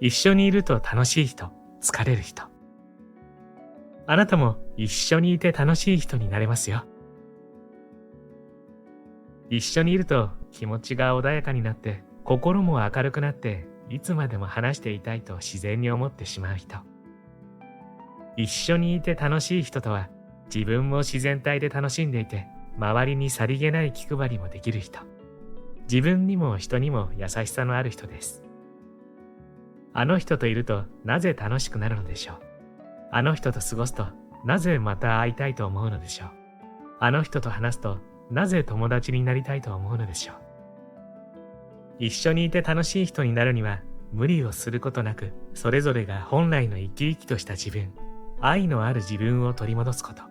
一緒にいると楽しい人、疲れる人。あなたも一緒にいて楽しい人になれますよ。一緒にいると気持ちが穏やかになって、心も明るくなって、いつまでも話していたいと自然に思ってしまう人。一緒にいて楽しい人とは、自分も自然体で楽しんでいて、周りにさりげない気配りもできる人。自分にも人にも優しさのある人です。あの人といるとなぜ楽しくなるのでしょう。あの人と過ごすとなぜまた会いたいと思うのでしょう。あの人と話すとなぜ友達になりたいと思うのでしょう。一緒にいて楽しい人になるには、無理をすることなく、それぞれが本来の生き生きとした自分、愛のある自分を取り戻すこと。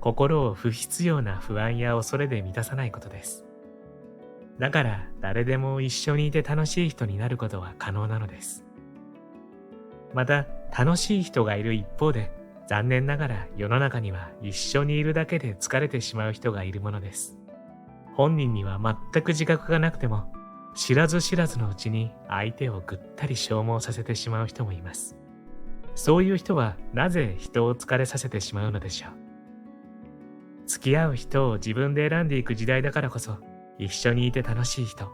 心を不必要な不安や恐れで満たさないことです。だから誰でも一緒にいて楽しい人になることは可能なのです。また、楽しい人がいる一方で、残念ながら世の中には一緒にいるだけで疲れてしまう人がいるものです。本人には全く自覚がなくても、知らず知らずのうちに相手をぐったり消耗させてしまう人もいます。そういう人はなぜ人を疲れさせてしまうのでしょう。付き合う人を自分で選んでいく時代だからこそ、一緒にいて楽しい人、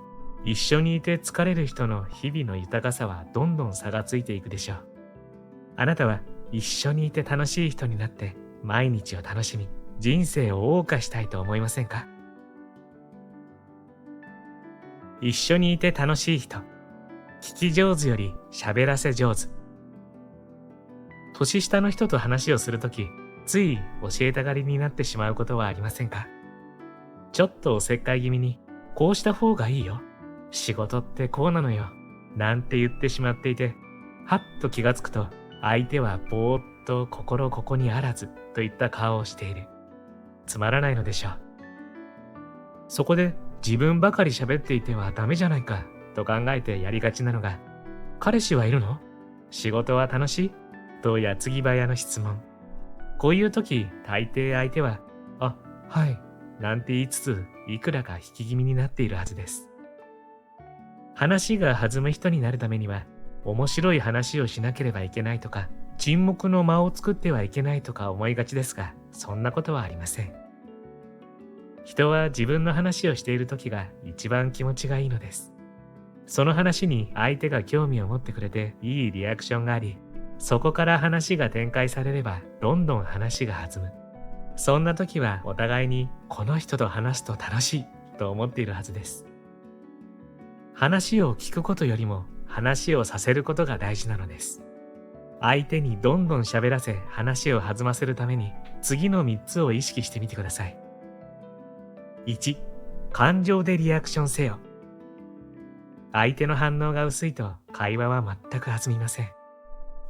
一緒にいて疲れる人の日々の豊かさはどんどん差がついていくでしょう。あなたは一緒にいて楽しい人になって毎日を楽しみ、人生を謳歌したいと思いませんか？一緒にいて楽しい人、聞き上手より喋らせ上手。年下の人と話をするとき、つい教えたがりになってしまうことはありませんか？ちょっとおせっかい気味に、こうした方がいいよ。仕事ってこうなのよ。なんて言ってしまっていて、はっと気がつくと、相手はぼーっと心ここにあらずといった顔をしている。つまらないのでしょう。そこで自分ばかり喋っていてはダメじゃないかと考えてやりがちなのが、彼氏はいるの？仕事は楽しい？と矢継ぎ早の質問。こういう時、大抵相手は、あ、はい、なんて言いつつ、いくらか引き気味になっているはずです。話が弾む人になるためには、面白い話をしなければいけないとか、沈黙の間を作ってはいけないとか思いがちですが、そんなことはありません。人は自分の話をしている時が一番気持ちがいいのです。その話に相手が興味を持ってくれていいリアクションがあり、そこから話が展開されればどんどん話が弾む。そんな時はお互いにこの人と話すと楽しいと思っているはずです。話を聞くことよりも話をさせることが大事なのです。相手にどんどん喋らせ話を弾ませるために次の3つを意識してみてください。1、感情でリアクションせよ。相手の反応が薄いと会話は全く弾みません。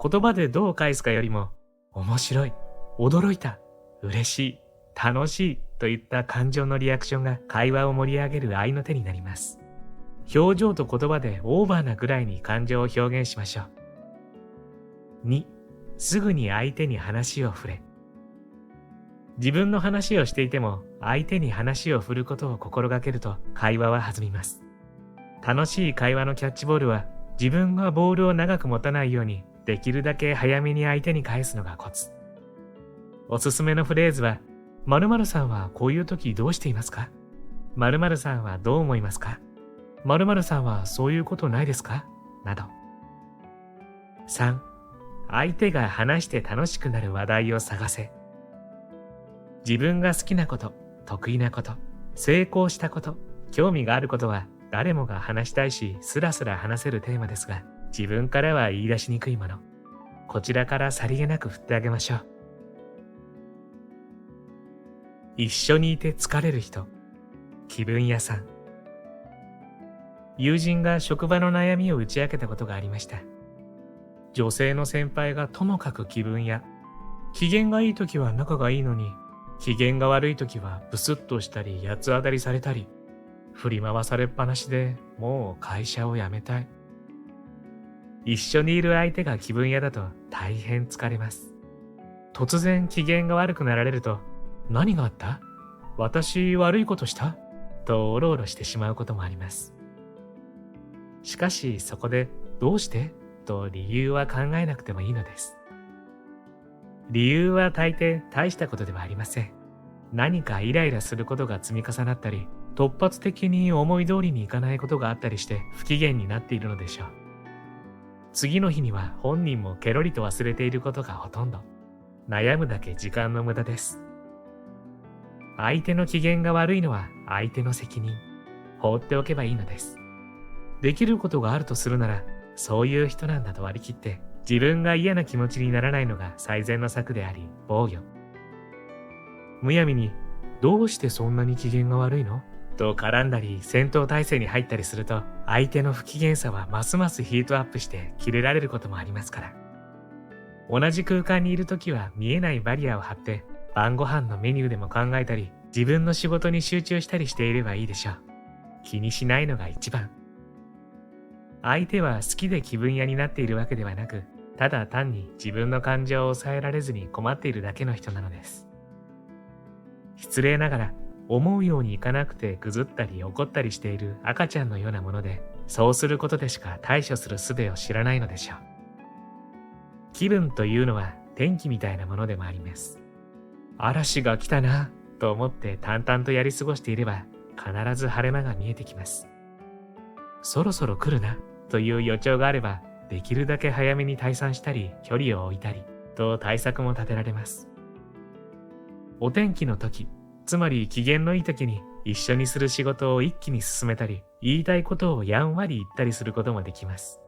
言葉でどう返すかよりも、面白い、驚いた、嬉しい、楽しいといった感情のリアクションが会話を盛り上げる合いの手になります。表情と言葉でオーバーなぐらいに感情を表現しましょう。2、すぐに相手に話を振れ。自分の話をしていても相手に話を振ることを心がけると会話は弾みます。楽しい会話のキャッチボールは自分がボールを長く持たないようにできるだけ早めに相手に返すのがコツ。おすすめのフレーズは、〇〇さんはこういう時どうしていますか？〇〇さんはどう思いますか？〇〇さんはそういうことないですか？など。3、相手が話して楽しくなる話題を探せ。自分が好きなこと、得意なこと、成功したこと、興味があることは誰もが話したいし、スラスラ話せるテーマですが、自分からは言い出しにくいもの。こちらからさりげなく振ってあげましょう。一緒にいて疲れる人、気分屋さん。友人が職場の悩みを打ち明けたことがありました。女性の先輩がともかく気分屋。機嫌がいいときは仲がいいのに、機嫌が悪いときはブスッとしたり八つ当たりされたり、振り回されっぱなしでもう会社を辞めたい。一緒にいる相手が気分屋だと大変疲れます。突然機嫌が悪くなられると、何があった？私悪いことした？とおろおろしてしまうこともあります。しかしそこでどうして？と理由は考えなくてもいいのです。理由は大抵大したことではありません。何かイライラすることが積み重なったり、突発的に思い通りにいかないことがあったりして不機嫌になっているのでしょう。次の日には本人もケロリと忘れていることがほとんど。悩むだけ時間の無駄です。相手の機嫌が悪いのは相手の責任。放っておけばいいのです。できることがあるとするなら、そういう人なんだと割り切って、自分が嫌な気持ちにならないのが最善の策であり、防御。むやみに、どうしてそんなに機嫌が悪いのと絡んだり、戦闘態勢に入ったりすると、相手の不機嫌さはますますヒートアップしてキレられることもありますから。同じ空間にいるときは見えないバリアを張って、晩ご飯のメニューでも考えたり、自分の仕事に集中したりしていればいいでしょう。気にしないのが一番。相手は好きで気分屋になっているわけではなく、ただ単に自分の感情を抑えられずに困っているだけの人なのです。失礼ながら、思うようにいかなくてぐずったり怒ったりしている赤ちゃんのようなもので、そうすることでしか対処する術を知らないのでしょう。気分というのは天気みたいなものでもあります。嵐が来たなと思って淡々とやり過ごしていれば、必ず晴れ間が見えてきます。そろそろ来るなという予兆があれば、できるだけ早めに退散したり距離を置いたりと対策も立てられます。お天気の時、つまり機嫌のいい時に一緒にする仕事を一気に進めたり、言いたいことをやんわり言ったりすることもできます。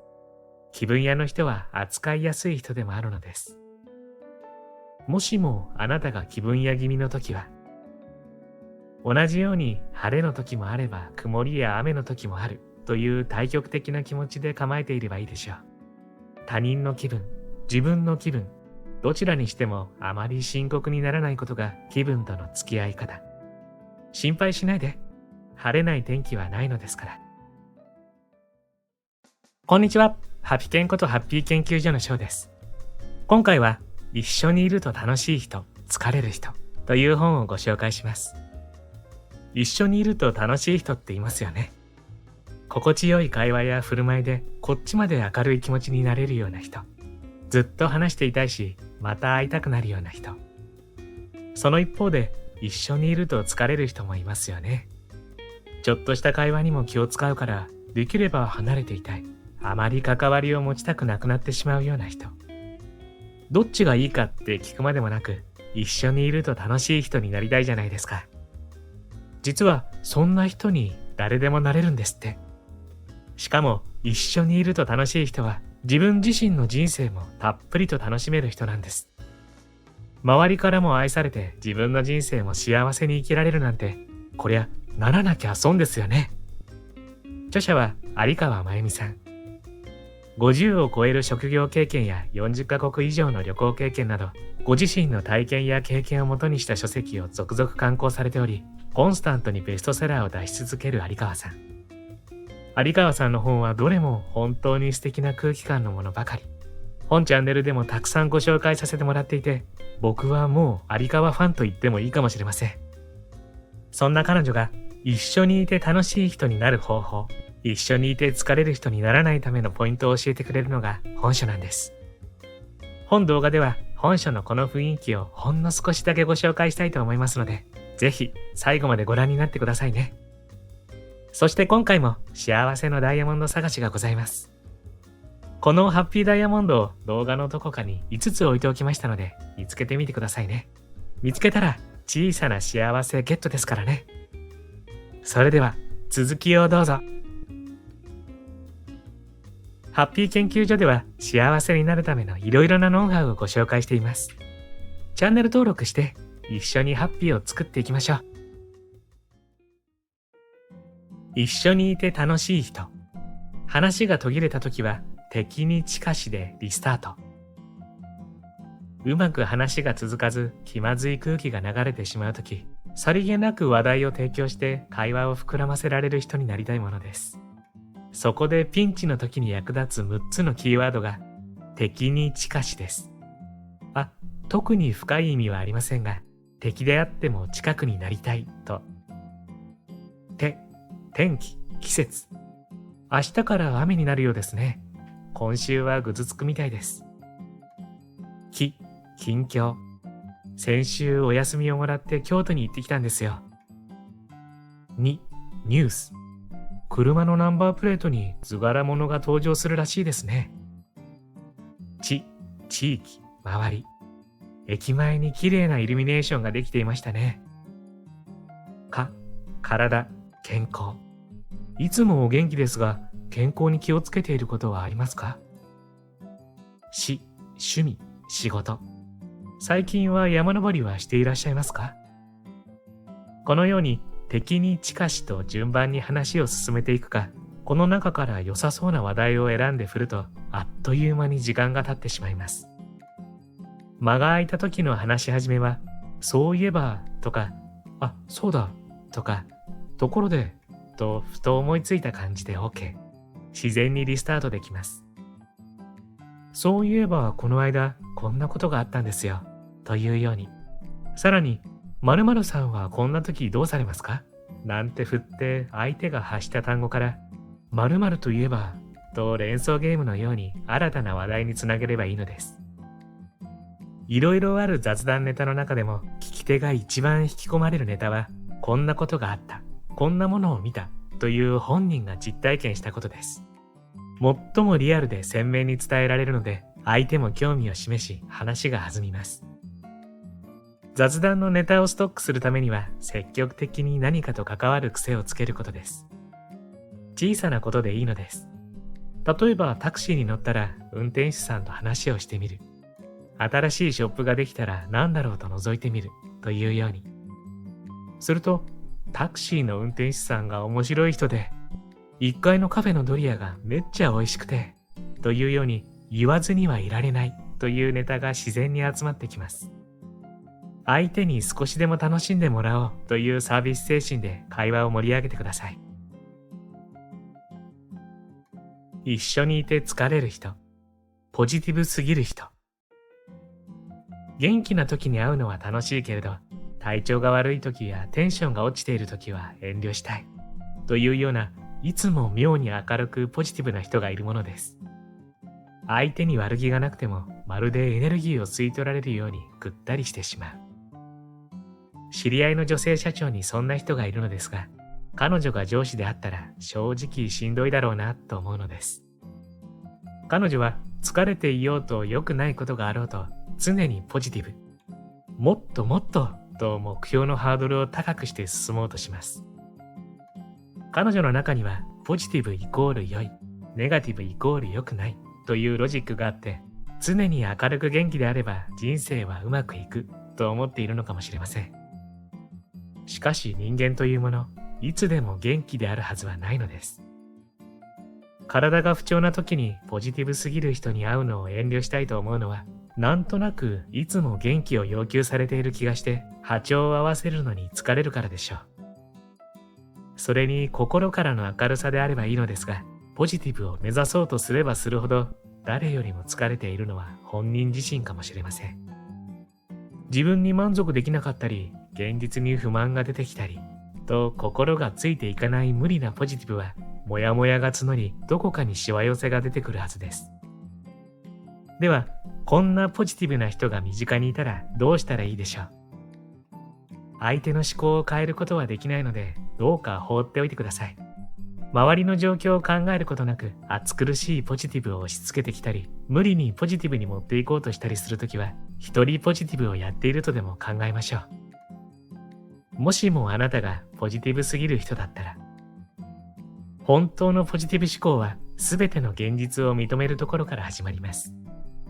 気分屋の人は扱いやすい人でもあるのです。もしもあなたが気分屋気味の時は、同じように晴れの時もあれば曇りや雨の時もあるという対極的な気持ちで構えていればいいでしょう。他人の気分、自分の気分、どちらにしてもあまり深刻にならないことが気分との付き合い方。心配しないで。晴れない天気はないのですから。こんにちは。ハピケンことハッピー研究所の翔です。今回は一緒にいると楽しい人、疲れる人という本をご紹介します。一緒にいると楽しい人って言いますよね。心地よい会話や振る舞いでこっちまで明るい気持ちになれるような人。ずっと話していたいし、また会いたくなるような人。その一方で、一緒にいると疲れる人もいますよね。ちょっとした会話にも気を使うから、できれば離れていたい。あまり関わりを持ちたくなくなってしまうような人。どっちがいいかって聞くまでもなく、一緒にいると楽しい人になりたいじゃないですか。実は、そんな人に誰でもなれるんですって。しかも、一緒にいると楽しい人は、自分自身の人生もたっぷりと楽しめる人なんです。周りからも愛されて自分の人生も幸せに生きられるなんて、こりゃならなきゃ損ですよね。著者は有川真由美さん。50を超える職業経験や40カ国以上の旅行経験など、ご自身の体験や経験をもとにした書籍を続々刊行されており、コンスタントにベストセラーを出し続ける有川さん。有川さんの本はどれも本当に素敵な空気感のものばかり。本チャンネルでもたくさんご紹介させてもらっていて、僕はもう有川ファンと言ってもいいかもしれません。そんな彼女が一緒にいて楽しい人になる方法、一緒にいて疲れる人にならないためのポイントを教えてくれるのが本書なんです。本動画では本書のこの雰囲気をほんの少しだけご紹介したいと思いますので、ぜひ最後までご覧になってくださいね。そして今回も幸せのダイヤモンド探しがございます。このハッピーダイヤモンドを動画のどこかに5つ置いておきましたので、見つけてみてくださいね。見つけたら小さな幸せゲットですからね。それでは続きをどうぞ。ハッピー研究所では幸せになるためのいろいろなノウハウをご紹介しています。チャンネル登録して一緒にハッピーを作っていきましょう。一緒にいて楽しい人。話が途切れたときは敵に近しでリスタート。うまく話が続かず気まずい空気が流れてしまうとき、さりげなく話題を提供して会話を膨らませられる人になりたいものです。そこでピンチの時に役立つ6つのキーワードが敵に近しです。特に深い意味はありませんが、敵であっても近くになりたいと。天気、季節。明日から雨になるようですね。今週はぐずつくみたいです。近況。先週お休みをもらって京都に行ってきたんですよ。ニュース。車のナンバープレートに図柄物が登場するらしいですね。地域、周り。駅前に綺麗なイルミネーションができていましたね。体、健康。いつもお元気ですが、健康に気をつけていることはありますか？趣味、仕事。最近は山登りはしていらっしゃいますか？このように敵に近しと順番に話を進めていくか、この中から良さそうな話題を選んで振ると、あっという間に時間が経ってしまいます。間が空いた時の話し始めは、そういえばとか、あ、そうだとか、ところでとふと思いついた感じで OK。自然にリスタートできます。そういえばこの間こんなことがあったんですよというように、さらに〇〇さんはこんな時どうされますかなんて振って相手が発した単語から〇〇といえばと連想ゲームのように新たな話題につなげればいいのです。いろいろある雑談ネタの中でも聞き手が一番引き込まれるネタは、こんなことがあった、こんなものを見たという本人が実体験したことです。最もリアルで鮮明に伝えられるので、相手も興味を示し話が弾みます。雑談のネタをストックするためには、積極的に何かと関わる癖をつけることです。小さなことでいいのです。例えばタクシーに乗ったら運転手さんと話をしてみる。新しいショップができたら何だろうと覗いてみるというように。するとタクシーの運転手さんが面白い人で、1階のカフェのドリアがめっちゃ美味しくてというように、言わずにはいられないというネタが自然に集まってきます。相手に少しでも楽しんでもらおうというサービス精神で会話を盛り上げてください。一緒にいて疲れる人、ポジティブすぎる人。元気な時に会うのは楽しいけれど、体調が悪い時やテンションが落ちている時は遠慮したいというような、いつも妙に明るくポジティブな人がいるものです。相手に悪気がなくても、まるでエネルギーを吸い取られるようにぐったりしてしまう。知り合いの女性社長にそんな人がいるのですが、彼女が上司であったら正直しんどいだろうなと思うのです。彼女は疲れていようと良くないことがあろうと常にポジティブ。もっともっとと目標のハードルを高くして進もうとします。彼女の中にはポジティブイコール良い、ネガティブイコール良くないというロジックがあって、常に明るく元気であれば人生はうまくいくと思っているのかもしれません。しかし人間というもの、いつでも元気であるはずはないのです。体が不調な時にポジティブすぎる人に会うのを遠慮したいと思うのは、なんとなくいつも元気を要求されている気がして波長を合わせるのに疲れるからでしょう。それに心からの明るさであればいいのですが、ポジティブを目指そうとすればするほど誰よりも疲れているのは本人自身かもしれません。自分に満足できなかったり、現実に不満が出てきたりと心がついていかない無理なポジティブは、モヤモヤが募りどこかにしわ寄せが出てくるはずです。では、こんなポジティブな人が身近にいたらどうしたらいいでしょう。相手の思考を変えることはできないので、どうか放っておいてください。周りの状況を考えることなく、暑苦しいポジティブを押し付けてきたり、無理にポジティブに持っていこうとしたりするときは、一人ポジティブをやっているとでも考えましょう。もしもあなたがポジティブすぎる人だったら、本当のポジティブ思考は全ての現実を認めるところから始まります。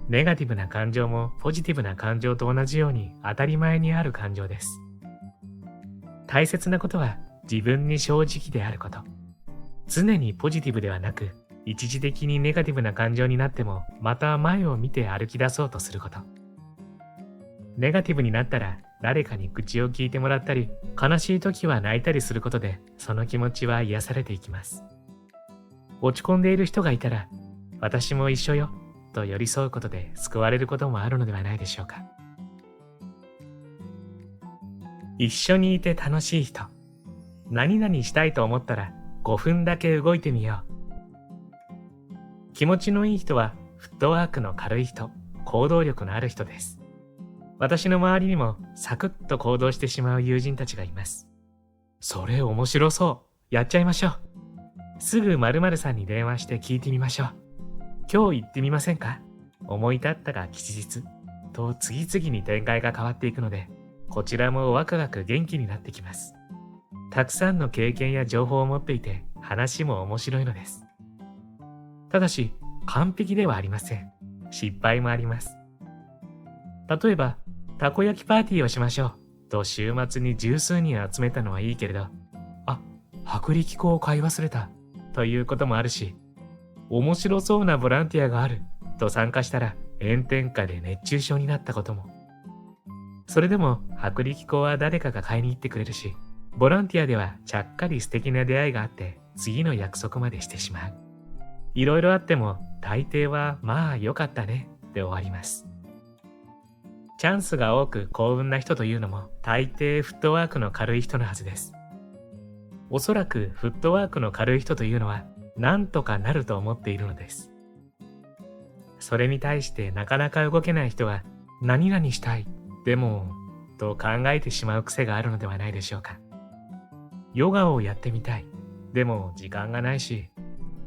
ネガティブな感情もポジティブな感情と同じように当たり前にある感情です。大切なことは自分に正直であること。常にポジティブではなく、一時的にネガティブな感情になってもまた前を見て歩き出そうとすること。ネガティブになったら誰かに口を聞いてもらったり、悲しい時は泣いたりすることでその気持ちは癒されていきます。落ち込んでいる人がいたら、私も一緒よと寄り添うことで救われることもあるのではないでしょうか。一緒にいて楽しい人。何々したいと思ったら5分だけ動いてみよう。気持ちのいい人はフットワークの軽い人、行動力のある人です。私の周りにもサクッと行動してしまう友人たちがいます。それ面白そう。やっちゃいましょう。すぐ〇〇さんに電話して聞いてみましょう。今日行ってみませんか？思い立ったが吉日と次々に展開が変わっていくので、こちらもワクワク元気になってきます。たくさんの経験や情報を持っていて話も面白いのです。ただし完璧ではありません。失敗もあります。例えば、たこ焼きパーティーをしましょうと週末に十数人集めたのはいいけれど、薄力粉を買い忘れたということもあるし、面白そうなボランティアがあると参加したら炎天下で熱中症になったことも。それでも薄力粉は誰かが買いに行ってくれるし、ボランティアではちゃっかり素敵な出会いがあって次の約束までしてしまう。いろいろあっても大抵はまあ良かったねで終わります。チャンスが多く幸運な人というのも大抵フットワークの軽い人のはずです。おそらくフットワークの軽い人というのはなんとかなると思っているのです。それに対してなかなか動けない人は何々したい、でもと考えてしまう癖があるのではないでしょうか。ヨガをやってみたい、でも時間がないし、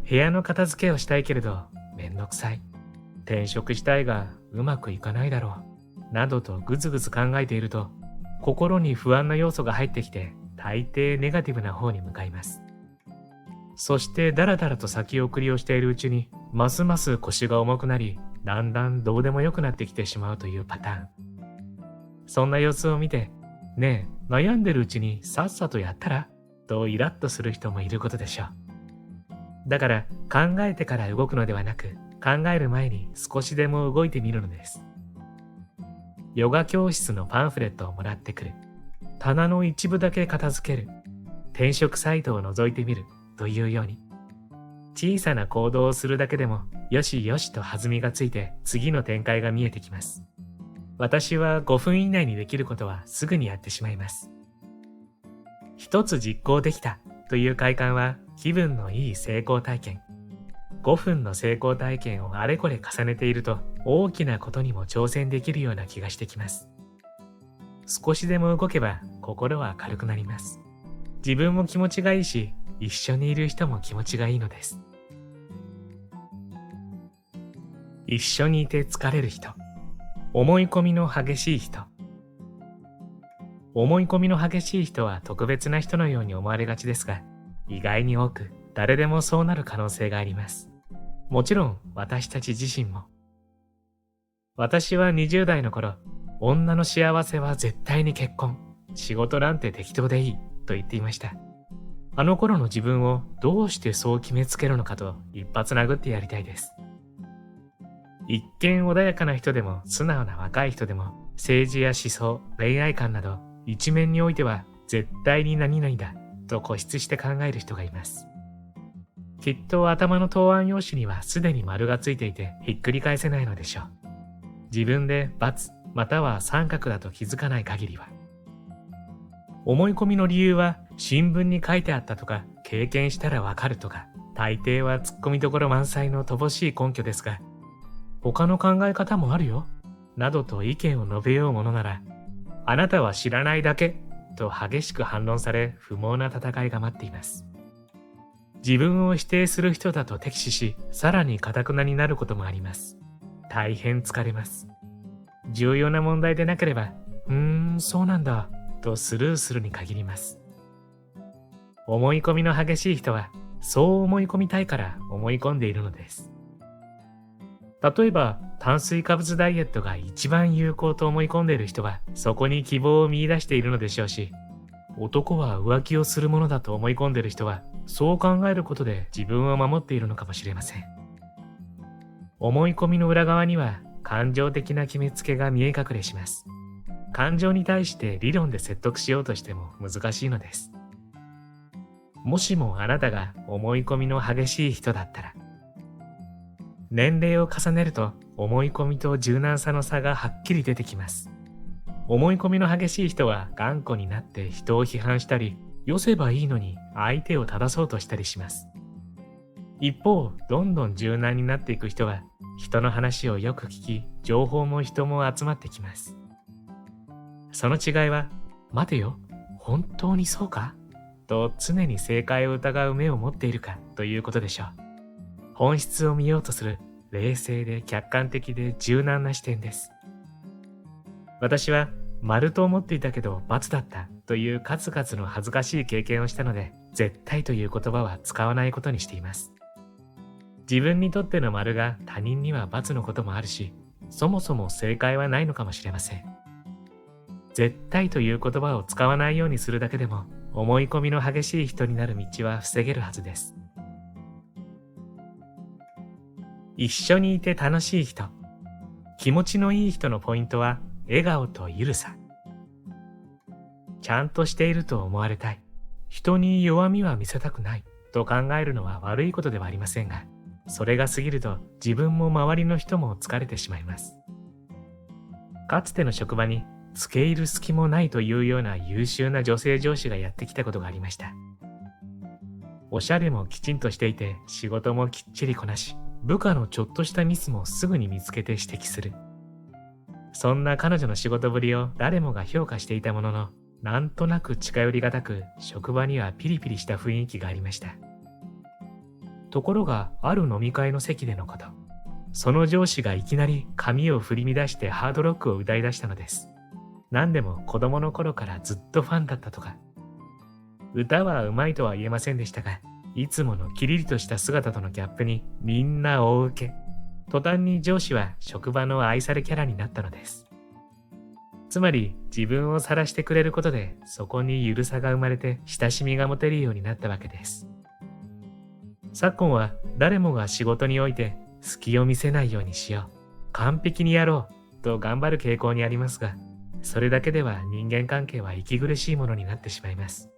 部屋の片付けをしたいけれどめんどくさい、転職したいがうまくいかないだろう、などとぐずぐず考えていると、心に不安な要素が入ってきて大抵ネガティブな方に向かいます。そしてだらだらと先送りをしているうちにますます腰が重くなり、だんだんどうでもよくなってきてしまうというパターン。そんな様子を見て、ねえ悩んでるうちにさっさとやったらとイラッとする人もいることでしょう。だから考えてから動くのではなく、考える前に少しでも動いてみるのです。ヨガ教室のパンフレットをもらってくる、棚の一部だけ片付ける、転職サイトを覗いてみるというように、小さな行動をするだけでもよしよしと弾みがついて次の展開が見えてきます。私は5分以内にできることはすぐにやってしまいます。一つ実行できたという快感は気分のいい成功体験。5分の成功体験をあれこれ重ねていると大きなことにも挑戦できるような気がしてきます。少しでも動けば心は軽くなります。自分も気持ちがいいし、一緒にいる人も気持ちがいいのです。一緒にいて疲れる人、思い込みの激しい人。思い込みの激しい人は特別な人のように思われがちですが、意外に多く誰でもそうなる可能性があります。もちろん私たち自身も。私は20代の頃、女の幸せは絶対に結婚、仕事なんて適当でいいと言っていました。あの頃の自分をどうしてそう決めつけるのかと一発殴ってやりたいです。一見穏やかな人でも素直な若い人でも、政治や思想、恋愛観など一面においては絶対に何々だと固執して考える人がいます。きっと頭の答案用紙にはすでに丸がついていてひっくり返せないのでしょう。自分で×または三角だと気づかない限りは。思い込みの理由は新聞に書いてあったとか経験したらわかるとか、大抵は突っ込みどころ満載の乏しい根拠ですが、他の考え方もあるよなどと意見を述べようものなら、あなたは知らないだけと激しく反論され、不毛な戦いが待っています。自分を否定する人だと敵視し、さらに堅くなになることもあります。大変疲れます。重要な問題でなければ、そうなんだとスルーするに限ります。思い込みの激しい人は、そう思い込みたいから思い込んでいるのです。例えば、炭水化物ダイエットが一番有効と思い込んでいる人は、そこに希望を見出しているのでしょうし、男は浮気をするものだと思い込んでいる人は、そう考えることで自分を守っているのかもしれません。思い込みの裏側には、感情的な決めつけが見え隠れします。感情に対して理論で説得しようとしても難しいのです。もしもあなたが思い込みの激しい人だったら、年齢を重ねると思い込みと柔軟さの差がはっきり出てきます。思い込みの激しい人は頑固になって人を批判したり、よせばいいのに相手を正そうとしたりします。一方、どんどん柔軟になっていく人は、人の話をよく聞き、情報も人も集まってきます。その違いは、待てよ、本当にそうかと常に正解を疑う目を持っているかということでしょう。本質を見ようとする冷静で客観的で柔軟な視点です。私は丸と思っていたけど×だったという数々の恥ずかしい経験をしたので、絶対という言葉は使わないことにしています。自分にとっての丸が他人には×のこともあるし、そもそも正解はないのかもしれません。絶対という言葉を使わないようにするだけでも、思い込みの激しい人になる道は防げるはずです。一緒にいて楽しい人。気持ちのいい人のポイントは、笑顔とゆるさ。ちゃんとしていると思われたい。人に弱みは見せたくないと考えるのは悪いことではありませんが、それが過ぎると自分も周りの人も疲れてしまいます。かつての職場に付け入る隙もないというような優秀な女性上司がやってきたことがありました。おしゃれもきちんとしていて仕事もきっちりこなし、部下のちょっとしたミスもすぐに見つけて指摘する。そんな彼女の仕事ぶりを誰もが評価していたものの、なんとなく近寄りがたく、職場にはピリピリした雰囲気がありました。ところが、ある飲み会の席でのこと、その上司がいきなり髪を振り乱してハードロックを歌い出したのです。何でも子供の頃からずっとファンだったとか。歌はうまいとは言えませんでしたが、いつものキリリとした姿とのギャップにみんな大受け。途端に上司は職場の愛されキャラになったのです。つまり自分を晒してくれることでそこにゆるさが生まれて親しみが持てるようになったわけです。昨今は誰もが仕事において隙を見せないようにしよう、完璧にやろうと頑張る傾向にありますが、それだけでは人間関係は息苦しいものになってしまいます。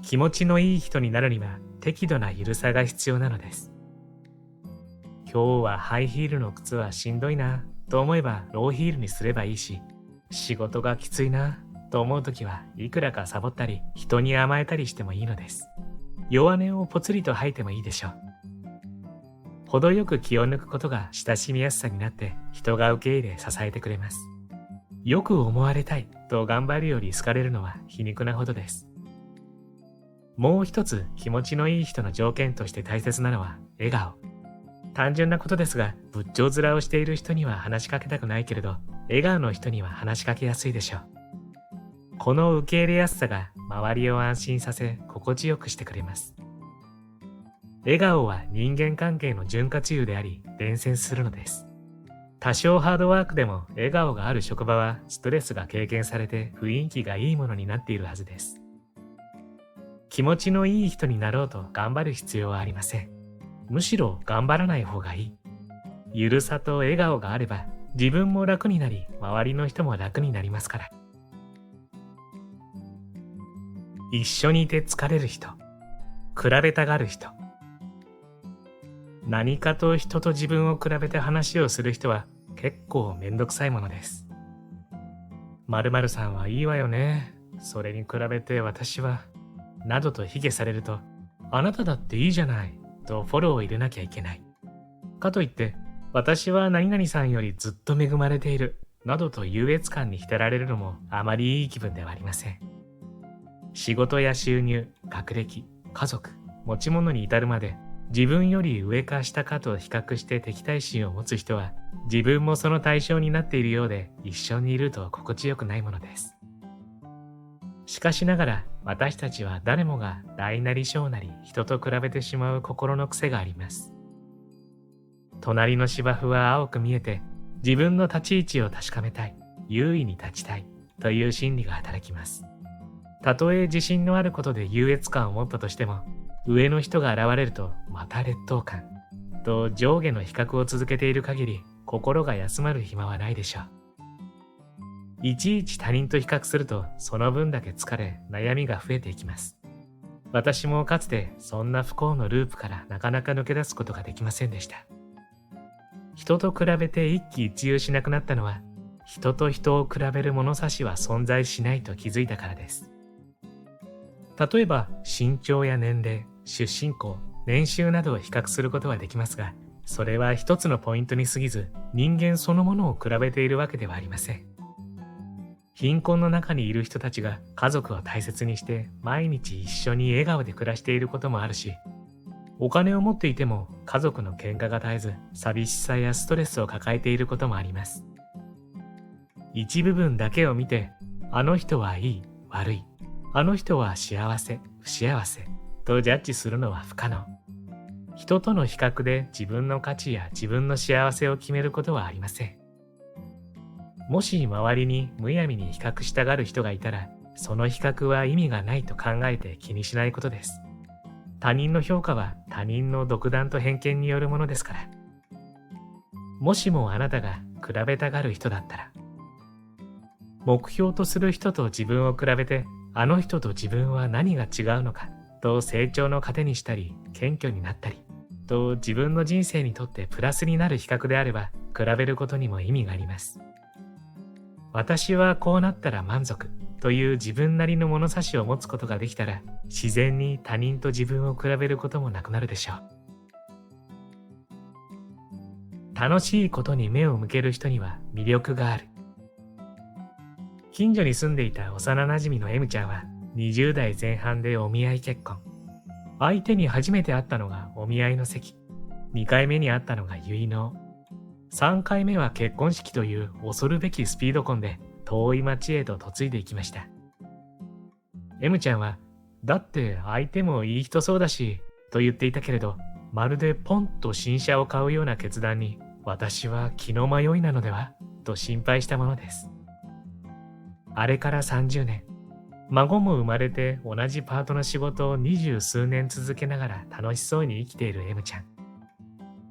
気持ちのいい人になるには適度なゆるさが必要なのです。今日はハイヒールの靴はしんどいなと思えばローヒールにすればいいし、仕事がきついなと思うときはいくらかサボったり人に甘えたりしてもいいのです。弱音をぽつりと吐いてもいいでしょう。程よく気を抜くことが親しみやすさになって人が受け入れ支えてくれます。よく思われたいと頑張るより好かれるのは皮肉なほどです。もう一つ気持ちのいい人の条件として大切なのは笑顔。単純なことですが、仏頂面をしている人には話しかけたくないけれど、笑顔の人には話しかけやすいでしょう。この受け入れやすさが周りを安心させ、心地よくしてくれます。笑顔は人間関係の潤滑油であり、伝染するのです。多少ハードワークでも笑顔がある職場はストレスが軽減されて雰囲気がいいものになっているはずです。気持ちのいい人になろうと頑張る必要はありません。むしろ頑張らない方がいい。ゆるさと笑顔があれば自分も楽になり、周りの人も楽になりますから。一緒にいて疲れる人、比べたがる人。何かと人と自分を比べて話をする人は結構めんどくさいものです。〇〇さんはいいわよね。それに比べて私は、などと卑下されると、あなただっていいじゃないとフォローを入れなきゃいけない。かといって、私は何々さんよりずっと恵まれているなどと優越感に浸られるのもあまりいい気分ではありません。仕事や収入、学歴、家族、持ち物に至るまで自分より上か下かと比較して敵対心を持つ人は自分もその対象になっているようで一緒にいると心地よくないものです。しかしながら私たちは誰もが大なり小なり人と比べてしまう心の癖があります。隣の芝生は青く見えて自分の立ち位置を確かめたい、優位に立ちたいという心理が働きます。たとえ自信のあることで優越感を持ったとしても、上の人が現れるとまた劣等感と上下の比較を続けている限り心が休まる暇はないでしょう。いちいち他人と比較するとその分だけ疲れ悩みが増えていきます。私もかつてそんな不幸のループからなかなか抜け出すことができませんでした。人と比べて一喜一憂しなくなったのは、人と人を比べる物差しは存在しないと気づいたからです。例えば身長や年齢、出身校、年収などを比較することはできますが、それは一つのポイントに過ぎず、人間そのものを比べているわけではありません。貧困の中にいる人たちが家族を大切にして毎日一緒に笑顔で暮らしていることもあるし、お金を持っていても家族の喧嘩が絶えず寂しさやストレスを抱えていることもあります。一部分だけを見て、あの人はいい、悪い、あの人は幸せ、不幸せとジャッジするのは不可能。人との比較で自分の価値や自分の幸せを決めることはありません。もし周りにむやみに比較したがる人がいたら、その比較は意味がないと考えて気にしないことです。他人の評価は他人の独断と偏見によるものですから。もしもあなたが比べたがる人だったら、目標とする人と自分を比べて、あの人と自分は何が違うのかと成長の糧にしたり、謙虚になったりと自分の人生にとってプラスになる比較であれば、比べることにも意味があります。私はこうなったら満足という自分なりの物差しを持つことができたら、自然に他人と自分を比べることもなくなるでしょう。楽しいことに目を向ける人には魅力がある。近所に住んでいた幼なじみの M ちゃんは20代前半でお見合い結婚。相手に初めて会ったのがお見合いの席。2回目に会ったのが結納。3回目は結婚式という恐るべきスピード婚で遠い町へと嫁いでいきました。M ちゃんは、だって相手もいい人そうだし、と言っていたけれど、まるでポンと新車を買うような決断に、私は気の迷いなのではと心配したものです。あれから30年、孫も生まれて同じパートの仕事を20数年続けながら楽しそうに生きている M ちゃん。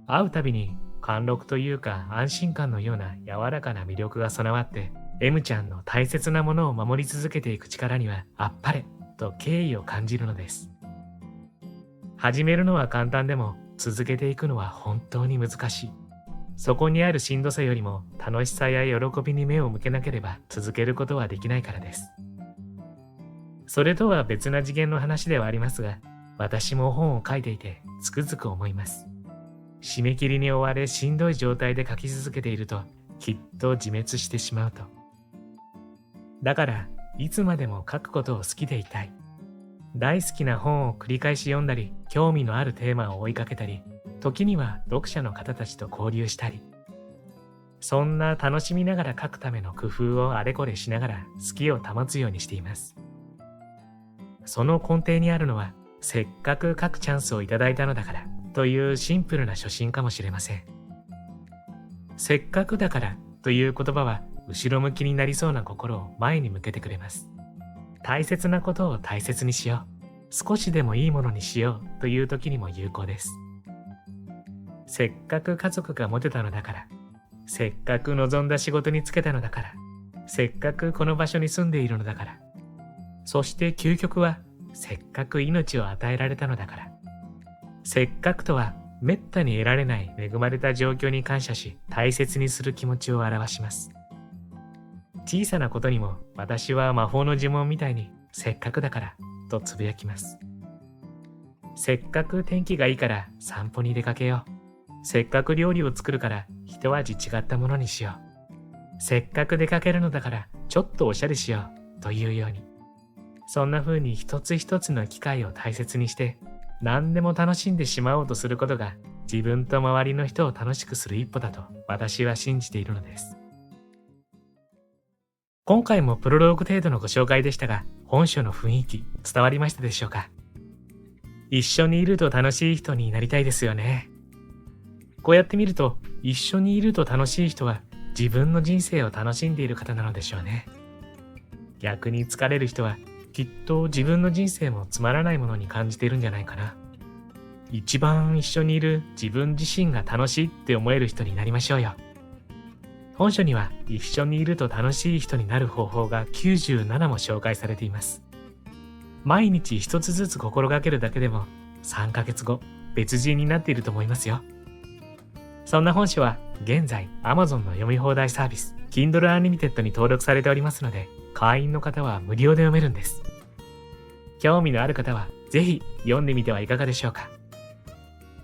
会うたびに貫禄というか安心感のような柔らかな魅力が備わって、M ちゃんの大切なものを守り続けていく力にはあっぱれと敬意を感じるのです。始めるのは簡単でも続けていくのは本当に難しい。そこにあるしんどさよりも楽しさや喜びに目を向けなければ続けることはできないからです。それとは別な次元の話ではありますが、私も本を書いていてつくづく思います。締め切りに追われしんどい状態で書き続けていると、きっと自滅してしまうと。だから、いつまでも書くことを好きでいたい。大好きな本を繰り返し読んだり、興味のあるテーマを追いかけたり、時には読者の方たちと交流したり。そんな楽しみながら書くための工夫をあれこれしながら好きを保つようにしています。その根底にあるのは、せっかく書くチャンスをいただいたのだからというシンプルな初心かもしれません。せっかくだからという言葉は後ろ向きになりそうな心を前に向けてくれます。大切なことを大切にしよう。少しでもいいものにしようという時にも有効です。せっかく家族が持てたのだから、せっかく望んだ仕事に就けたのだから、せっかくこの場所に住んでいるのだから、そして究極はせっかく命を与えられたのだから。せっかくとはめったに得られない恵まれた状況に感謝し大切にする気持ちを表します。小さなことにも私は魔法の呪文みたいにせっかくだからとつぶやきます。せっかく天気がいいから散歩に出かけよう。せっかく料理を作るから一味違ったものにしよう。せっかく出かけるのだからちょっとおしゃれしようというように。そんな風に一つ一つの機会を大切にして何でも楽しんでしまおうとすることが自分と周りの人を楽しくする一歩だと私は信じているのです。今回もプロローグ程度のご紹介でしたが、本書の雰囲気伝わりましたでしょうか？一緒にいると楽しい人になりたいですよね。こうやって見ると、一緒にいると楽しい人は自分の人生を楽しんでいる方なのでしょうね。逆に疲れる人はきっと自分の人生もつまらないものに感じているんじゃないかな。一番一緒にいる自分自身が楽しいって思える人になりましょうよ。本書には一緒にいると楽しい人になる方法が97も紹介されています。毎日一つずつ心がけるだけでも3ヶ月後別人になっていると思いますよ。そんな本書は現在 Amazon の読み放題サービス Kindle Unlimited に登録されておりますので、会員の方は無料で読めるんです。興味のある方はぜひ読んでみてはいかがでしょうか。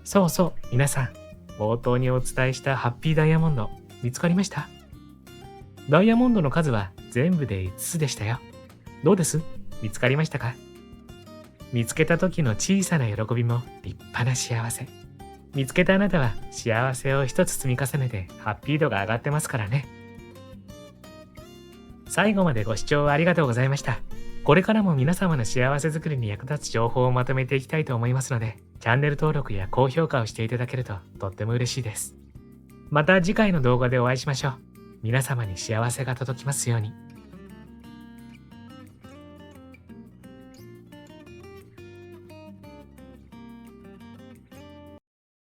そうそう、皆さん、冒頭にお伝えしたハッピーダイヤモンド、見つかりました？ダイヤモンドの数は全部で5つでしたよ。どうです？見つかりましたか？見つけた時の小さな喜びも立派な幸せ。見つけたあなたは幸せを一つ積み重ねてハッピー度が上がってますからね。最後までご視聴ありがとうございました。これからも皆様の幸せづくりに役立つ情報をまとめていきたいと思いますので、チャンネル登録や高評価をしていただけるととっても嬉しいです。また次回の動画でお会いしましょう。皆様に幸せが届きますように。